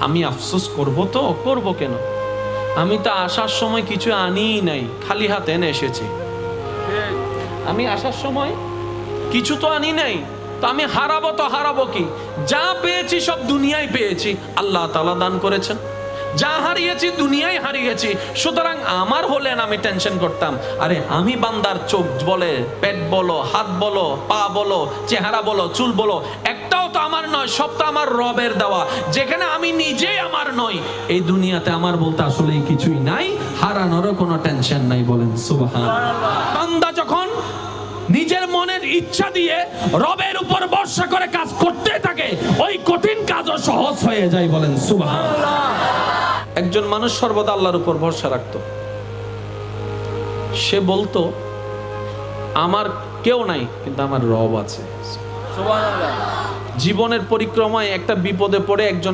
আমি আফসোস করব তো? করব কেন? আমি তো আসার সময় কিছু আনিই নাই, খালি হাতে এনে এসেছি। আমি আসার সময় কিছু তো আনি নাই, তো আমি হারাবো তো হারাবো কি? যা পেয়েছি সব দুনিয়ায় পেয়েছি, আল্লাহ তাআলা দান করেছেন। যা হারিয়েছি দুনিয়ায় হারিয়েছি, সুতরাং আমার হলেন আমি টেনশন করতাম। আরে আমি বান্দার চোখ বলে, পেট বলো, হাত বলো, পা বলো, চেহারা বলো, চুল বলো, একটাও তো আমার নয়, সব তো আমার রবের দেওয়া। যেখানে আমি নিজেই আমার নই, এই দুনিয়াতে আমার বলতে আসলে কিছুই নাই, হারানোরও কোনো টেনশন নাই। বলেন সুবহানাল্লাহ। বান্দা যখন নিজের মনের ইচ্ছা দিয়ে রবের উপর ভরসা করে কাজ করতে থাকে, ওই কঠিন কাজও সহজ হয়ে যায়। বলেন সুবহানাল্লাহ। একজন মানুষ সর্বদা আল্লাহর উপর ভরসা রাখতো। সে বলতো, আমার কেউ নাই, কিন্তু আমার রব আছে। সুবহানাল্লাহ। জীবনের পরিক্রমায় একটা বিপদে পড়ে একজনের